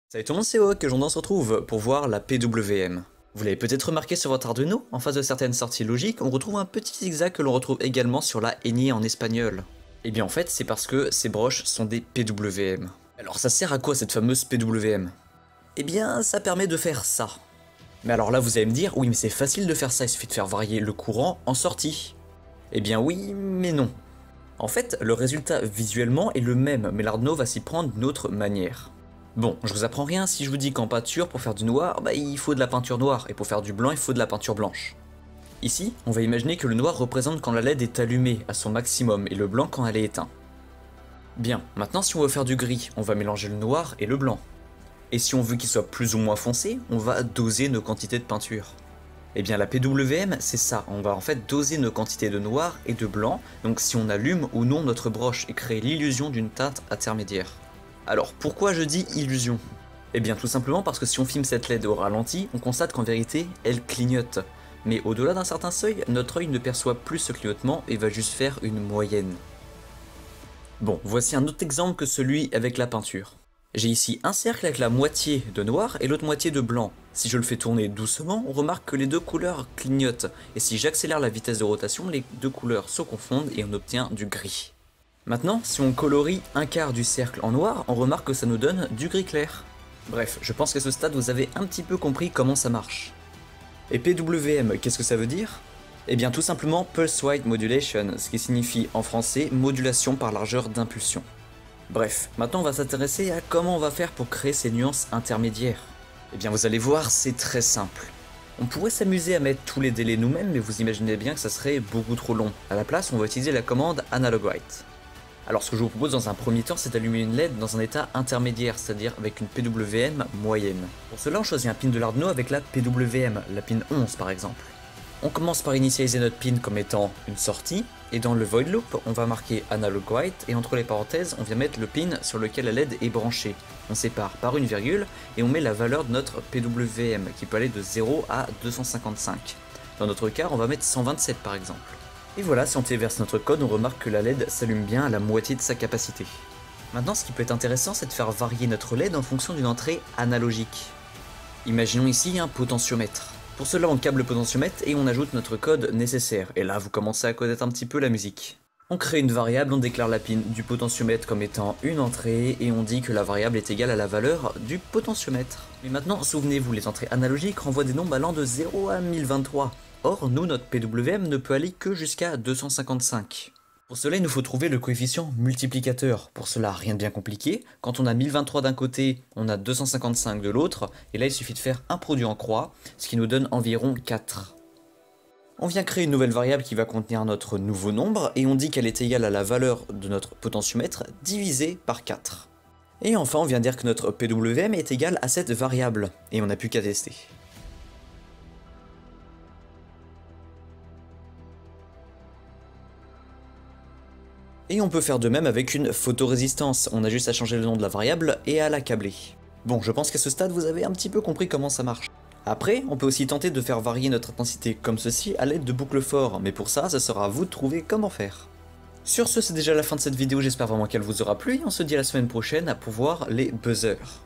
Salut tout le monde, c'est Hawk, aujourd'hui on se retrouve pour voir la PWM. Vous l'avez peut-être remarqué sur votre Arduino, en face de certaines sorties logiques, on retrouve un petit zigzag que l'on retrouve également sur la ñ en espagnol. Et bien en fait, c'est parce que ces broches sont des PWM. Alors ça sert à quoi cette fameuse PWM? Eh bien, ça permet de faire ça. Mais alors là vous allez me dire, oui mais c'est facile de faire ça, il suffit de faire varier le courant en sortie. Eh bien oui, mais non. En fait, le résultat visuellement est le même, mais l'Arduino va s'y prendre d'une autre manière. Bon, je vous apprends rien si je vous dis qu'en peinture, pour faire du noir, il faut de la peinture noire, et pour faire du blanc, il faut de la peinture blanche. Ici, on va imaginer que le noir représente quand la LED est allumée à son maximum, et le blanc quand elle est éteinte. Bien, maintenant si on veut faire du gris, on va mélanger le noir et le blanc. Et si on veut qu'il soit plus ou moins foncé, on va doser nos quantités de peinture. Et bien la PWM, c'est ça, on va en fait doser nos quantités de noir et de blanc, donc si on allume ou non notre broche, et créer l'illusion d'une teinte intermédiaire. Alors pourquoi je dis illusion? Eh bien tout simplement parce que si on filme cette LED au ralenti, on constate qu'en vérité, elle clignote. Mais au-delà d'un certain seuil, notre œil ne perçoit plus ce clignotement et va juste faire une moyenne. Bon, voici un autre exemple que celui avec la peinture. J'ai ici un cercle avec la moitié de noir et l'autre moitié de blanc. Si je le fais tourner doucement, on remarque que les deux couleurs clignotent. Et si j'accélère la vitesse de rotation, les deux couleurs se confondent et on obtient du gris. Maintenant, si on colorie un quart du cercle en noir, on remarque que ça nous donne du gris clair. Bref, je pense qu'à ce stade vous avez un petit peu compris comment ça marche. Et PWM, qu'est-ce que ça veut dire? Eh bien tout simplement Pulse Width Modulation, ce qui signifie en français modulation par largeur d'impulsion. Bref, maintenant on va s'intéresser à comment on va faire pour créer ces nuances intermédiaires. Eh bien vous allez voir, c'est très simple. On pourrait s'amuser à mettre tous les délais nous-mêmes, mais vous imaginez bien que ça serait beaucoup trop long. À la place, on va utiliser la commande Analog Write. Alors ce que je vous propose dans un premier temps, c'est d'allumer une LED dans un état intermédiaire, c'est-à-dire avec une PWM moyenne. Pour cela, on choisit un pin de l'Arduino avec la PWM, la pin 11 par exemple. On commence par initialiser notre pin comme étant une sortie, et dans le void loop, on va marquer Analog Write, et entre les parenthèses, on vient mettre le pin sur lequel la LED est branchée. On sépare par une virgule, et on met la valeur de notre PWM, qui peut aller de 0 à 255. Dans notre cas, on va mettre 127 par exemple. Et voilà, si on téléverse notre code, on remarque que la LED s'allume bien à la moitié de sa capacité. Maintenant, ce qui peut être intéressant, c'est de faire varier notre LED en fonction d'une entrée analogique. Imaginons ici un potentiomètre. Pour cela, on câble le potentiomètre et on ajoute notre code nécessaire. Et là, vous commencez à connaître un petit peu la musique. On crée une variable, on déclare la pin du potentiomètre comme étant une entrée, et on dit que la variable est égale à la valeur du potentiomètre. Mais maintenant, souvenez-vous, les entrées analogiques renvoient des nombres allant de 0 à 1023. Or, nous, notre PWM ne peut aller que jusqu'à 255. Pour cela, il nous faut trouver le coefficient multiplicateur. Pour cela, rien de bien compliqué. Quand on a 1023 d'un côté, on a 255 de l'autre. Et là, il suffit de faire un produit en croix, ce qui nous donne environ 4. On vient créer une nouvelle variable qui va contenir notre nouveau nombre, et on dit qu'elle est égale à la valeur de notre potentiomètre divisé par 4. Et enfin, on vient dire que notre PWM est égal à cette variable. Et on n'a plus qu'à tester. Et on peut faire de même avec une photorésistance, on a juste à changer le nom de la variable et à la câbler. Bon, je pense qu'à ce stade vous avez un petit peu compris comment ça marche. Après, on peut aussi tenter de faire varier notre intensité comme ceci à l'aide de boucles forts, mais pour ça, sera à vous de trouver comment faire. Sur ce, c'est déjà la fin de cette vidéo, j'espère vraiment qu'elle vous aura plu, et on se dit à la semaine prochaine pour voir les buzzers.